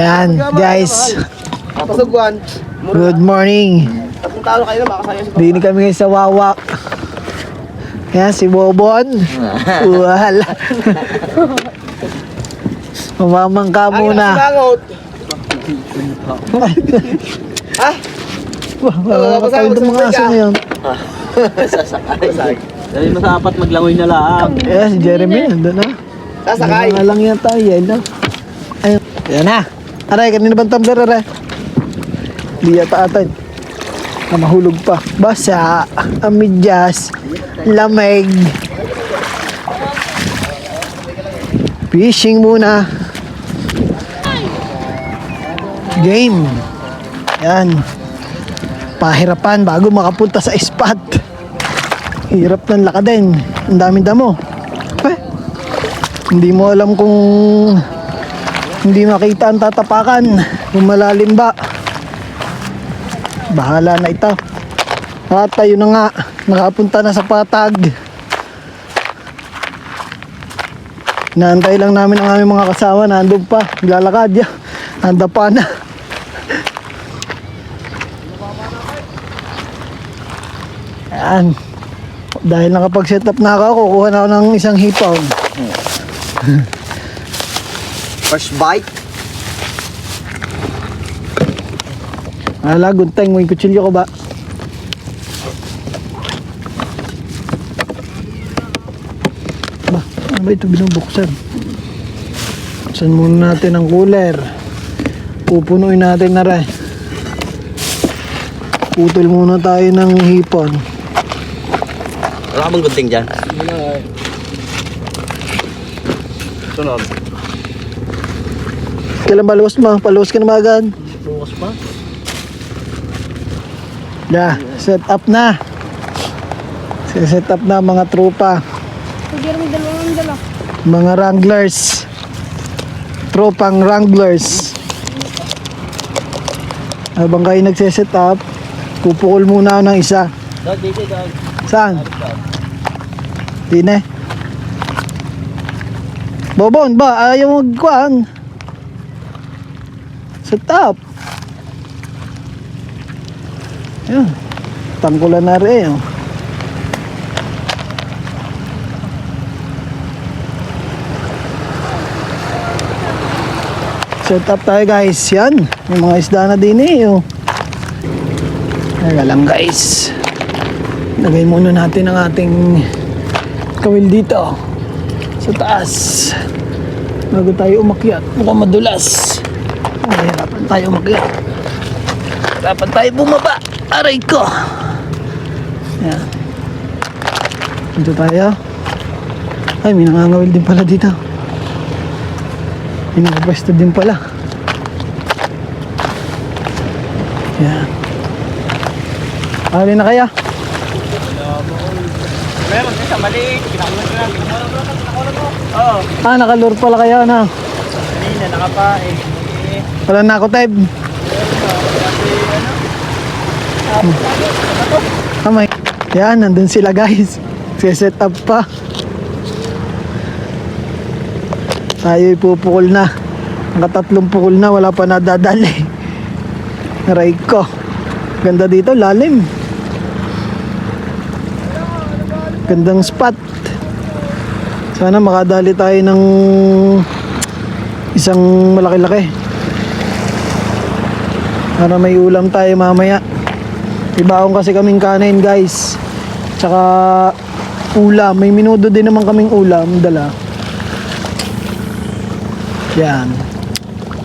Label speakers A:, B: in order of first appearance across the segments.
A: Ayan, guys.
B: Pasugwan.
A: Good morning.
B: Tatlong tao kayo na makasaya sa
A: Dini kami ngayon sa Wawak. Ayan, si Bobon. Wala. Mamamang ka muna.
B: Simangot. Ha?
A: Wala ka tayo ng mga aso ngayon.
B: Sasakay.
C: Dahil mo sa apat maglangoy na laang.
A: Ayan, si Jeremy. Nandun na.
B: Sasakay.
A: Mga lang yan tayo. Ayun. Ayan na. Aray, kanina bang tumbler, aray? Di yata atan. Mahulog pa. Basa. Amidyas. Lamig. Fishing muna. Game. Yan. Pahirapan bago makapunta sa spot. Hirap ng lakadin. Ang daming damo. Hindi mo alam kung hindi makita ang tatapakan. Kung malalim ba. Bahala na ito. At tayo na nga. Nakapunta na sa patag. Naantay lang namin ang aming mga kasama. Nandun pa. Naglalakad ya. Handa pa na. Ayan. Dahil nakapag-set up na ako, kukuha na ako ng isang hipon.
B: First bite.
A: Ala, gunteng, may kutsilyo ko ba? Ba, ano ba ito binubuksan? Buksan muna natin ang cooler. Pupunuin natin na rin. Putol muna tayo ng hipon.
B: Wala ka bang gunting dyan? Sunod.
A: Kailan baluwas mo? Paluwas ka na agad?
C: Bukas pa.
A: Yeah, set up na. Set up na mga tropa. Mga wranglers. Tropang wranglers. Habang kayo nagse-set up, pupukol muna ako ng isa.
C: Dito.
A: Saan? Dine. Bobon ba? Ayaw mo magkuhan. Set up. Ayan. Tangkulan na rin. Oh. Set up tayo guys. Yan. May mga isda na din eh. Oh. Teka lang guys. Lagay muna natin ang ating kawil dito. Sa taas. Bago tayo umakyat. Mukhang madulas. Hirapan tayo umakyat. Hirapan tayo bumaba. Aray ko. Yan. Dito tayo. Ay, may nangangawil din pala dito. May nakapwesto din pala. Yan. Alin na kaya?
B: Meron din sa mali. Pinakulan ko lang. Pinakulan ko. Oo.
A: Ah, nakalure pala kaya na.
B: Kanina nakapain.
A: Wala na ako type. Kamay. Yan, nandun sila guys. Set up pa. Tayo ipupukol na. Nakatatlong pukol na, wala pa nadadali. Aray ko. Ganda dito, lalim. Gandang spot. Sana makadali tayo ng isang malaki-laki. Para may ulam tayo mamaya. Ibaon kasi kaming kanin guys. Tsaka ulam. May minudo din naman kaming ulam. Dala. Yan.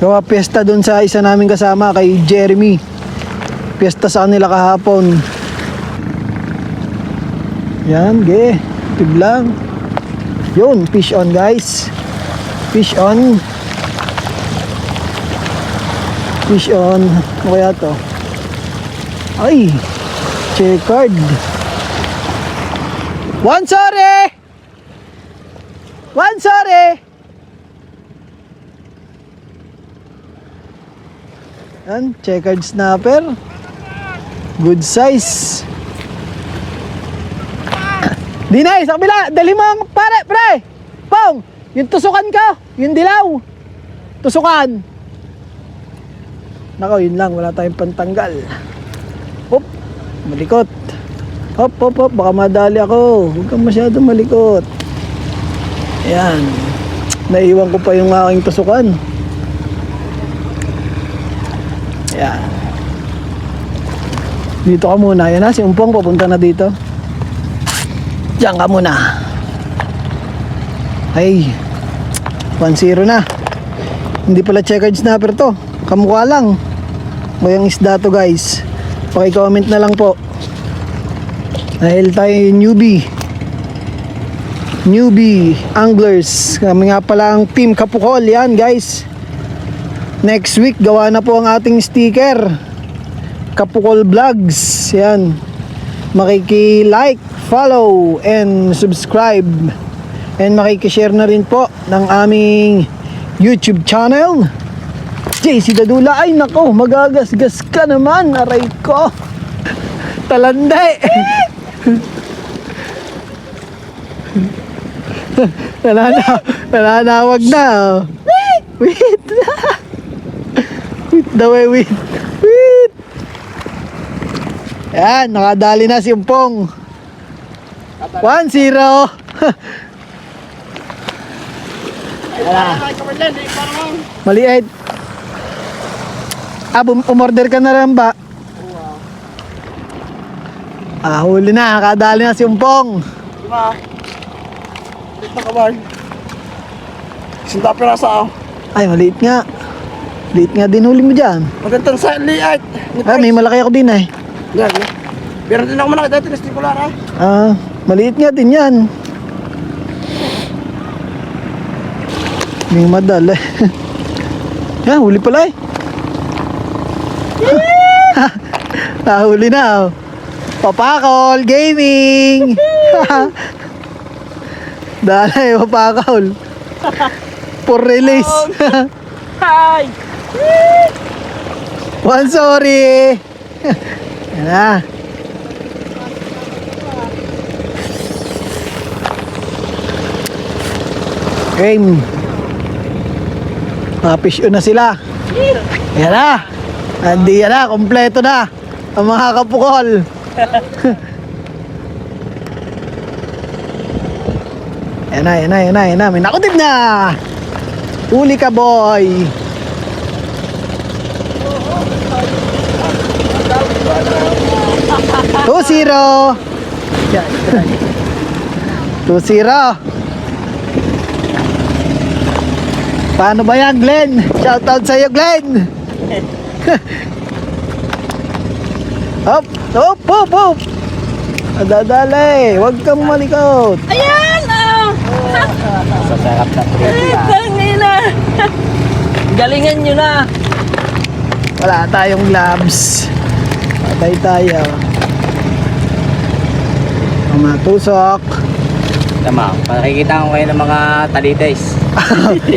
A: Gawa piyesta dun sa isa naming kasama kay Jeremy. Piyesta sa kanila kahapon. Yan, ge. Tiglang. Yun, fish on guys. Fish on. Fish on. Ano kaya to? Ay, checkered. One sorry! One sorry! Yan, checkered snapper. Good size. Dinay, sa kabila, dali mo ang pare, pre. Pong, yung tusukan ko, yung dilaw. Tusukan. Nako, yun lang, wala tayong pantanggal. Hop, malikot. Hop, hop, hop, baka madali ako. Huwag kang masyado malikot. Ayan. Naiwan ko pa yung aking tusukan. Ayan. Dito ka muna. Ayan na, si Umpong papunta na dito. Diyan ka muna. Ay, 1-0 na. Hindi pala checkered snapper to. Kamukha lang. Mayang isda to guys. Paki-comment na lang po. Dahil tayo newbie anglers. Kami nga pala ang Team Kapukol. Yan guys. Next week gawa na po ang ating sticker. Kapukol Vlogs. Yan. Makiki-like, follow, and subscribe. And makiki-share na rin po ng aming YouTube channel. JC Dadula. Ay nako, magagasgas ka naman. Aray ko. Talande. Nananawag na. Wait. Wait daw eh, wait. Yan, nakadali na si Umpong. 1-0. Maliit. Umorder ka na rin ba? Huli na, nakadali na si Umpong.
B: Diba? Ito ka ba? Sinta pirasa ako.
A: Ay, maliit nga. Liit nga din huli mo dyan.
B: Magandang sa liit.
A: May malaki ako din eh.
B: Yan. Pero din ako malaki dati, nastikular ha.
A: Maliit nga din yan. May madal eh. Yan, huli pala eh. Nahuli na oh. Papakol Gaming. Dala Papakol. For release.
C: Hi!
A: One sorry. Yan na. Game. Fish on na sila. Yan na. Hindi yan na. Kompleto na. Ang mga kapukol. Yan na. May nakutip na. Uli ka boy. Two zero. 2-0. Paano ba yan, Glenn? Shoutout sa'yo, Glenn. Hop. Adadali. Huwag kang malikot.
D: Ayan!
C: Sasarap na
D: Tangina! Galingan nyo na!
A: Wala tayong gloves. Patay tayo. Mga tusok.
C: Tama, pakikita ko kayo ng mga talites.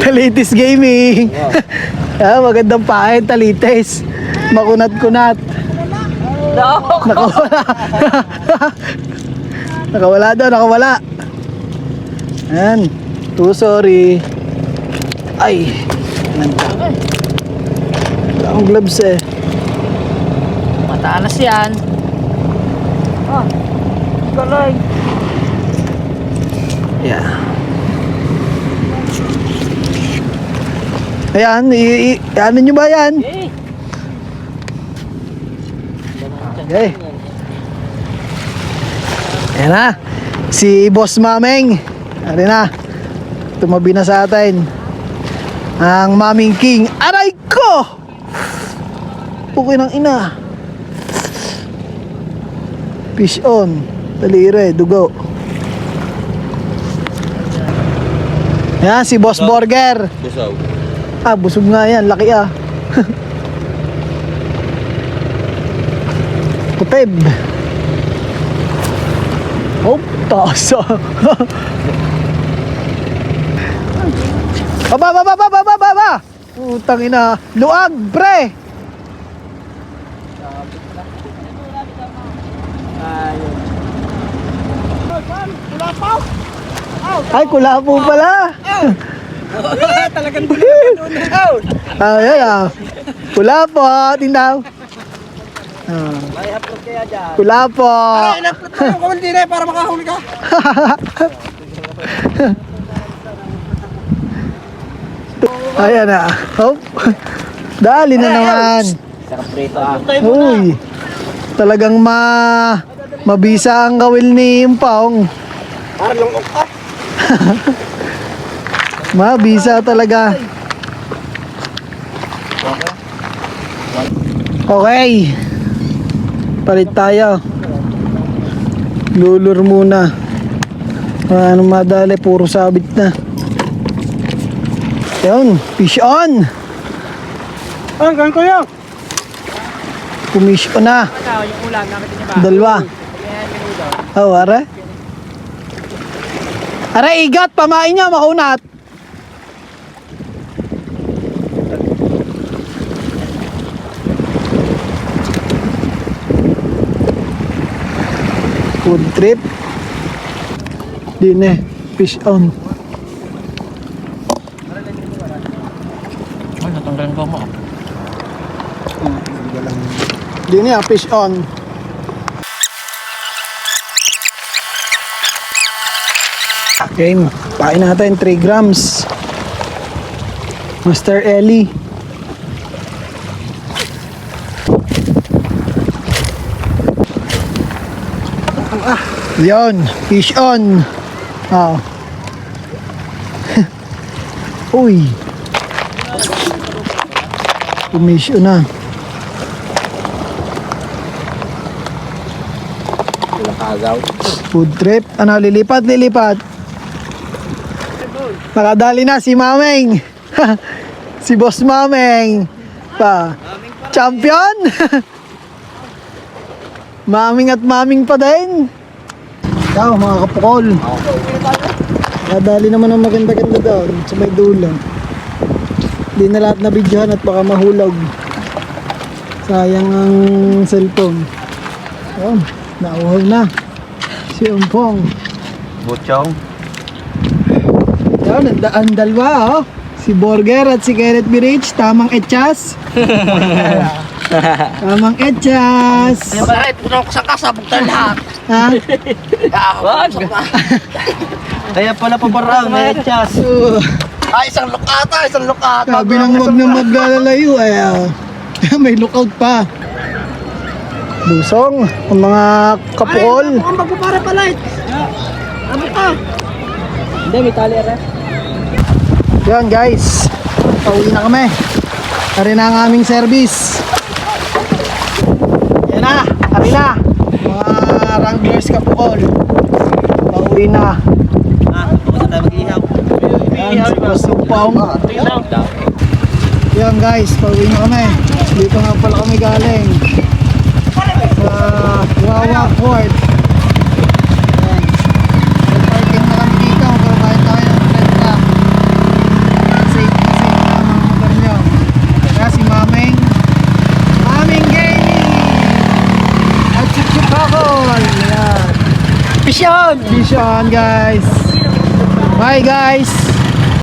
A: Talitis Gaming. Magandang pahin, Talitis. Makunat-kunat. Nakawala. Nakawala. Ayan. Too sorry. Ay. Wala akong gloves eh.
D: Matalas yan. Galing.
A: Yeah. Ayan, ano nyo ba yan? Okay. Ayan na. Si Boss Mameng. Ano na. Tumabi na sa atin. Ang Maming King. Aray ko! Pukoy ng ina. Fish on. Talire, dugo. Ayan, si Boss Burger.
C: Busaw.
A: Busog nga yan. Laki ah. Kuteb. Oh, taas ah. Baba. Utang ina. Luag, pre. Ay, kulapo pala.
B: Talagang doon.
A: Ayan ah. Pula po, tindaw. Ah,
B: May upload kaya dyan.
A: pula po.
B: In-upload ko yung comment din para makahuli ka.
A: Ayan na. Hop. Dali na naman.
C: Sarap prito ah.
A: Uy. Talagang mabisa ang kawil ni Impong.
B: Para lungkok ka.
A: Mabisa talaga. Okay. Palit tayo. Lulur muna. Ano madali, puro sabit na. Yun, fish on.
B: Ah, ganun ko yun.
A: Pumish on na.
B: Yung ulam, nakita niyo ba?
A: Dalawa. Oh, are. Are, igat, pamain niya, makunat. Food trip. Din eh, fish on.
C: Ay, natanggalan ko mo.
A: Din eh, fish on. Game, pain natin 3 grams. Master Ellie. Yon, fish on. Ah. Uy. Fish on na.
C: Nakagaw.
A: Food trip. Ano, lilipat. Nakadali na si Mameng. Si Boss Mameng. Pa. Champion. Maming at maming pa din. Ikaw, mga kapukol. Nakadali naman ang maganda-ganda doon sa may dulo. Hindi na lahat na videohan at baka mahulog. Sayang ang cellphone. Ayun, nauhaw na. Si Umpong.
C: Butchong.
A: Yan, ang dalawa oh. Si Burger at si Kenneth Birich, tamang etchas. Tamang etchas.
B: Bakit? Punok sa kasabog tayo lahat.
A: Ha?
B: Wag. Kaya pala pabarang na etchas. Ay, isang lukata.
A: Sabi nang wag na maglalalayo ay may lookout pa. Lusong, ang mga kapukol.
B: Ang magpapara pala eh. Ano ka?
D: Hindi, may tali rin.
A: Yan guys, pauwi na kami. Ari na ang aming service. Yan na, ari na. Mga wranglers kapukol. Pauwi na.
B: Basta tayo mag-ihaw.
A: Yan, si Boss Upong. Yan guys, pauwi na kami. Dito nga pala kami galing. Sa Wawa Port. Yan. Nag-parking na kami dito. Pero kahit tayo ng renta. Safe na ang mga motor nyo. Kaya si Mameng Gaming at si Chupakol. Yan.
B: Pisyon!
A: Vision guys. Bye guys.